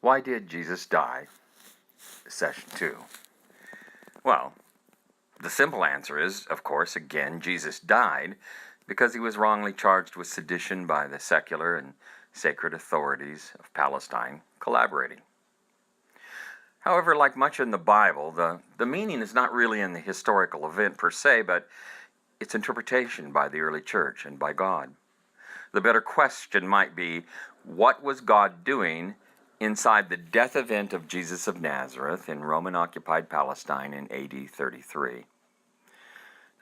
Why did Jesus die? Session 2. Well, the simple answer is, of course, again, Jesus died because he was wrongly charged with sedition by the secular and sacred authorities of Palestine collaborating. However, like much in the Bible, the meaning is not really in the historical event per se, but its interpretation by the early church and by God. The better question might be, what was God doing inside the death event of Jesus of Nazareth in Roman-occupied Palestine in AD 33?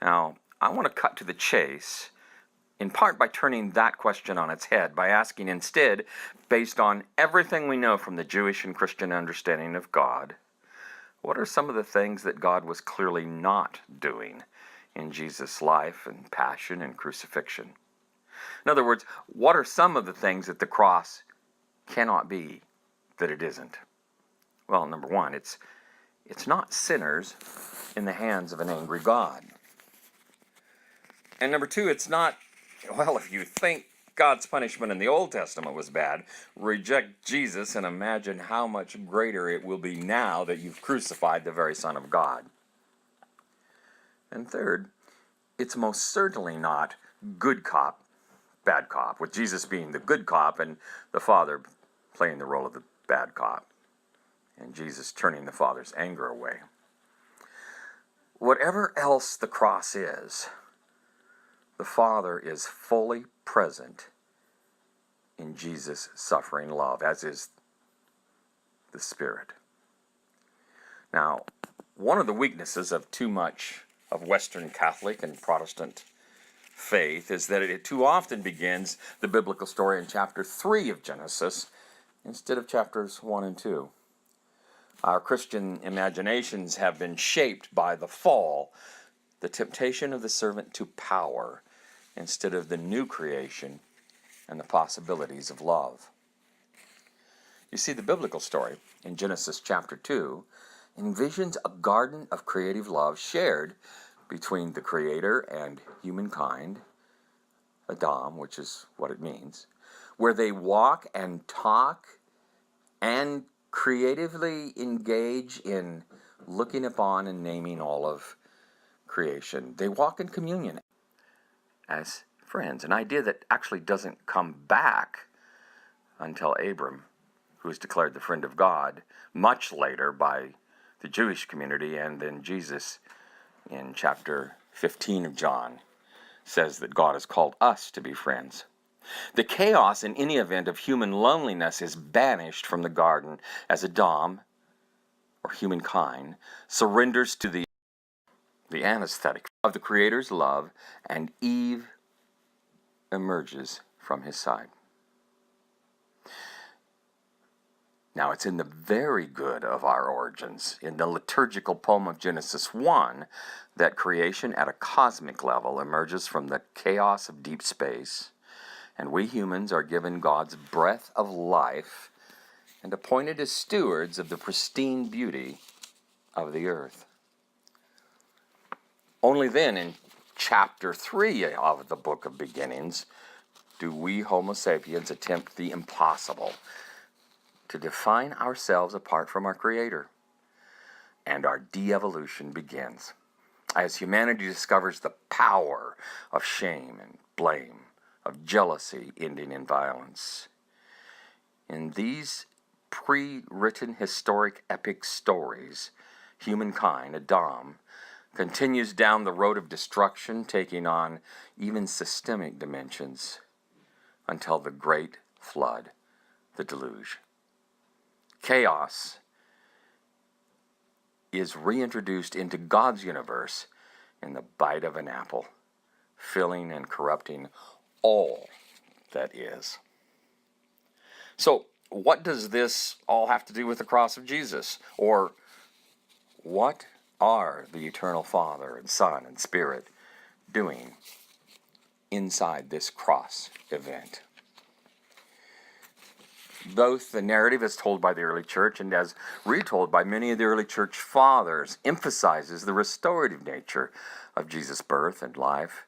Now, I want to cut to the chase, in part by turning that question on its head, by asking instead, based on everything we know from the Jewish and Christian understanding of God, what are some of the things that God was clearly not doing in Jesus' life and passion and crucifixion? In other words, what are some of the things that the cross cannot be that it isn't? Well, number one, it's not sinners in the hands of an angry God. And number two, it's not, well, if you think God's punishment in the Old Testament was bad, reject Jesus and imagine how much greater it will be now that you've crucified the very Son of God. And third, it's most certainly not good cop, bad cop, with Jesus being the good cop and the Father playing the role of the bad cop, and Jesus turning the Father's anger away. Whatever else the cross is, the Father is fully present in Jesus' suffering love, as is the Spirit. Now, one of the weaknesses of too much of Western Catholic and Protestant faith is that it too often begins the biblical story in chapter 3 of Genesis instead of chapters 1 and 2. Our Christian imaginations have been shaped by the fall, the temptation of the servant to power, instead of the new creation and the possibilities of love. You see, the biblical story in Genesis chapter 2 envisions a garden of creative love shared between the Creator and humankind, Adam, which is what it means, where they walk and talk and creatively engage in looking upon and naming all of creation. They walk in communion as friends, an idea that actually doesn't come back until Abram, who is declared the friend of God much later by the Jewish community, and then Jesus in chapter 15 of John says that God has called us to be friends. The chaos in any event of human loneliness is banished from the garden as Adam, or humankind, surrenders to the anesthetic of the Creator's love, and Eve emerges from his side. Now, it's in the very good of our origins, in the liturgical poem of Genesis 1, that creation at a cosmic level emerges from the chaos of deep space, and we humans are given God's breath of life and appointed as stewards of the pristine beauty of the earth. Only then, in chapter 3 of the book of Beginnings, do we Homo sapiens attempt the impossible, to define ourselves apart from our Creator. And our de-evolution begins as humanity discovers the power of shame and blame, of jealousy ending in violence. In these pre-written historic epic stories, humankind, Adam, continues down the road of destruction, taking on even systemic dimensions until the great flood, the deluge. Chaos is reintroduced into God's universe in the bite of an apple, filling and corrupting all that is. So, what does this all have to do with the cross of Jesus? Or, what are the eternal Father and Son and Spirit doing inside this cross event? Both the narrative as told by the early church and as retold by many of the early church fathers emphasizes the restorative nature of Jesus' birth and life,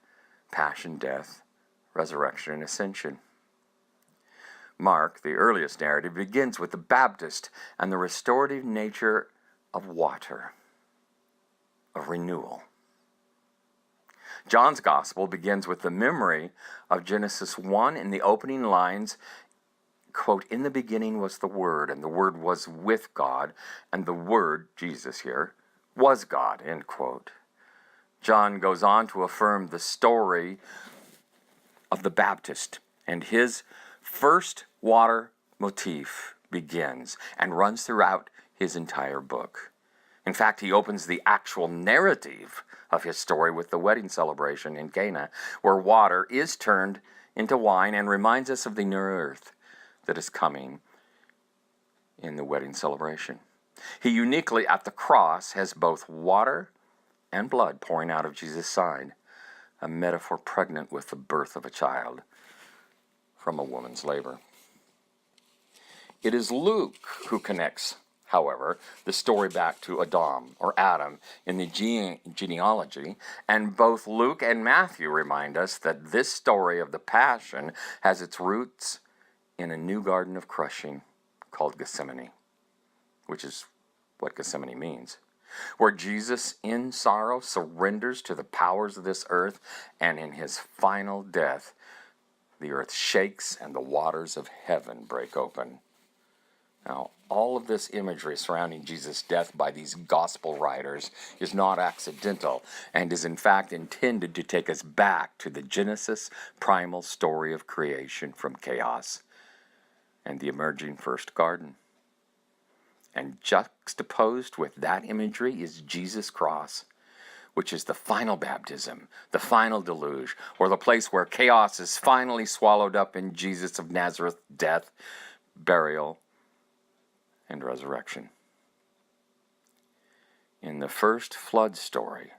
passion, death, resurrection, and ascension. Mark, the earliest narrative, begins with the Baptist and the restorative nature of water, of renewal. John's Gospel begins with the memory of Genesis 1 in the opening lines, quote, "In the beginning was the Word, and the Word was with God, and the Word," Jesus here, "was God," end quote. John goes on to affirm the story of the Baptist, and his first water motif begins and runs throughout his entire book. In fact, he opens the actual narrative of his story with the wedding celebration in Cana, where water is turned into wine and reminds us of the new earth that is coming in the wedding celebration. He uniquely, at the cross, has both water and blood pouring out of Jesus' side, a metaphor pregnant with the birth of a child from a woman's labor. It is Luke who connects, however, the story back to Adam in the genealogy, and both Luke and Matthew remind us that this story of the Passion has its roots in a new garden of crushing called Gethsemane, which is what Gethsemane means, where Jesus in sorrow surrenders to the powers of this earth, and in his final death, the earth shakes and the waters of heaven break open. Now, all of this imagery surrounding Jesus' death by these gospel writers is not accidental and is in fact intended to take us back to the Genesis primal story of creation from chaos and the emerging first garden. And juxtaposed with that imagery is Jesus' cross, which is the final baptism, the final deluge, or the place where chaos is finally swallowed up in Jesus of Nazareth's death, burial, and resurrection. In the first flood story,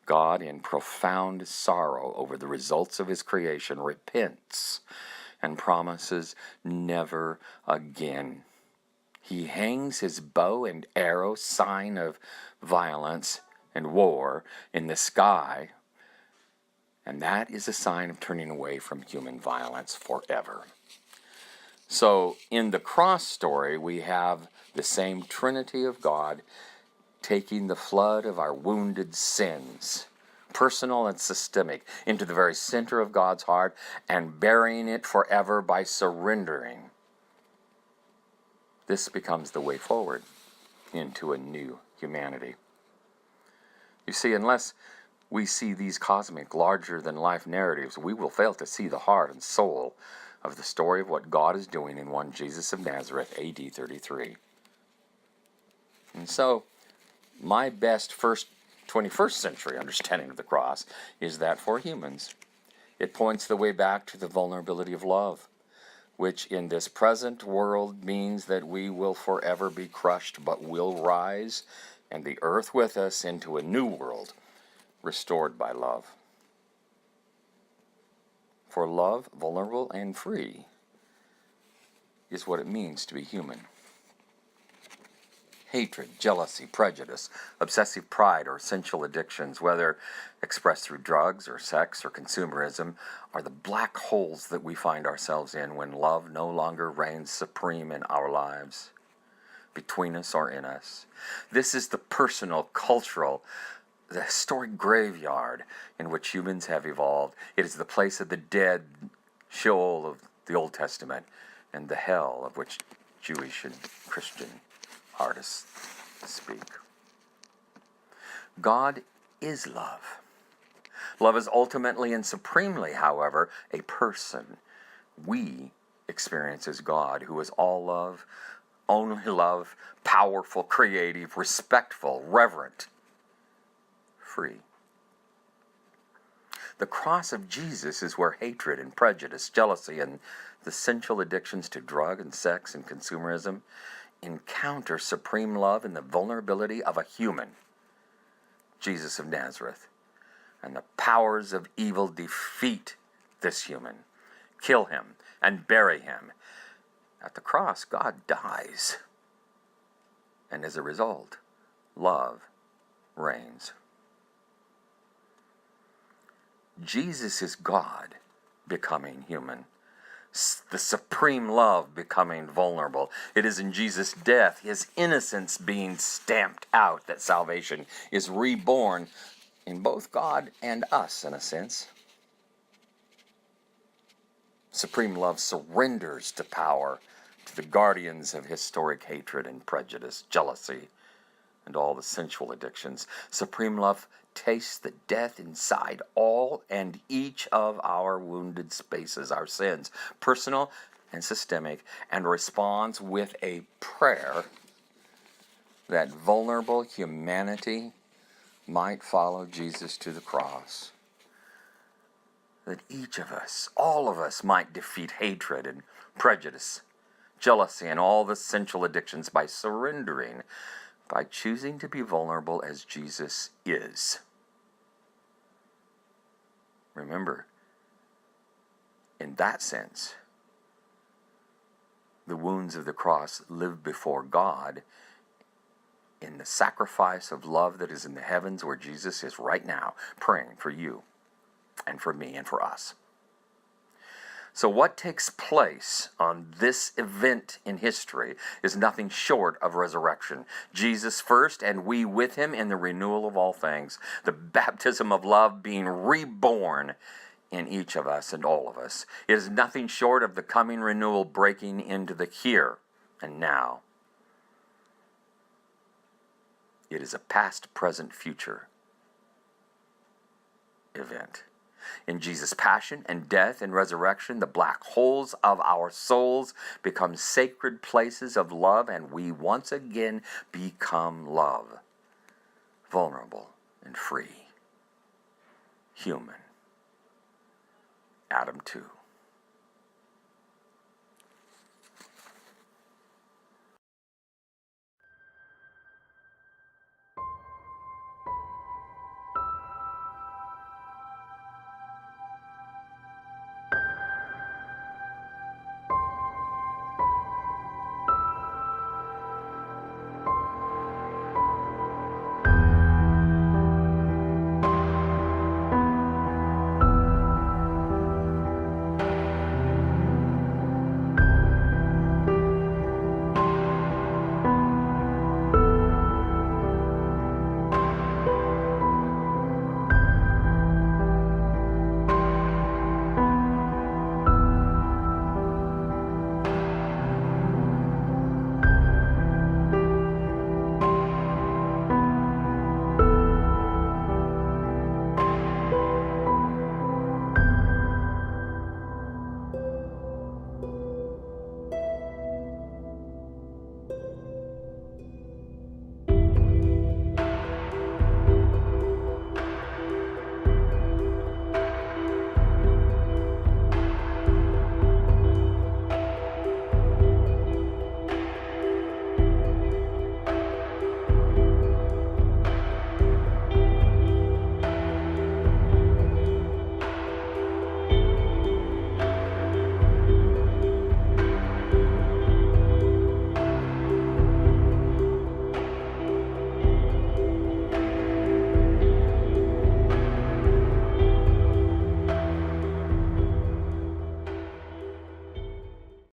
God, in profound sorrow over the results of his creation, repents and promises never again. He hangs his bow and arrow, sign of violence and war, in the sky, and that is a sign of turning away from human violence forever. So in the cross story, we have the same Trinity of God taking the flood of our wounded sins, personal and systemic, into the very center of God's heart and burying it forever by surrendering. This becomes the way forward into a new humanity. You see, unless we see these cosmic, larger-than-life narratives, we will fail to see the heart and soul of the story of what God is doing in one Jesus of Nazareth, AD 33. And so, my best 21st century understanding of the cross is that for humans, it points the way back to the vulnerability of love, which in this present world means that we will forever be crushed, but will rise, and the earth with us, into a new world, restored by love. For love, vulnerable and free, is what it means to be human. Hatred, jealousy, prejudice, obsessive pride, or sensual addictions, whether expressed through drugs or sex or consumerism, are the black holes that we find ourselves in when love no longer reigns supreme in our lives, between us or in us. This is the personal, cultural, the historic graveyard in which humans have evolved. It is the place of the dead, Sheol of the Old Testament, and the hell of which Jewish and Christian artists speak. God is love. Love is ultimately and supremely, however, a person. We experience as God, who is all love, only love, powerful, creative, respectful, reverent, free. The cross of Jesus is where hatred and prejudice, jealousy, and the sensual addictions to drug and sex and consumerism encounter supreme love in the vulnerability of a human, Jesus of Nazareth, and the powers of evil defeat this human, kill him, and bury him. At the cross, God dies, and as a result, love reigns. Jesus is God becoming human. The supreme love becoming vulnerable. It is in Jesus' death, his innocence being stamped out, that salvation is reborn in both God and us, in a sense. Supreme love surrenders to power, to the guardians of historic hatred and prejudice, jealousy, and all the sensual addictions. Supreme love tastes the death inside all and each of our wounded spaces, our sins, personal and systemic, and responds with a prayer that vulnerable humanity might follow Jesus to the cross. That each of us, all of us, might defeat hatred and prejudice, jealousy, and all the sensual addictions by surrendering, by choosing to be vulnerable as Jesus is. Remember, in that sense, the wounds of the cross live before God in the sacrifice of love that is in the heavens, where Jesus is right now praying for you and for me and for us. So what takes place on this event in history is nothing short of resurrection. Jesus first, and we with him in the renewal of all things. The baptism of love being reborn in each of us and all of us. It is nothing short of the coming renewal breaking into the here and now. It is a past, present, future event. In Jesus' passion and death and resurrection, the black holes of our souls become sacred places of love, and we once again become love, vulnerable and free, human. Adam 2.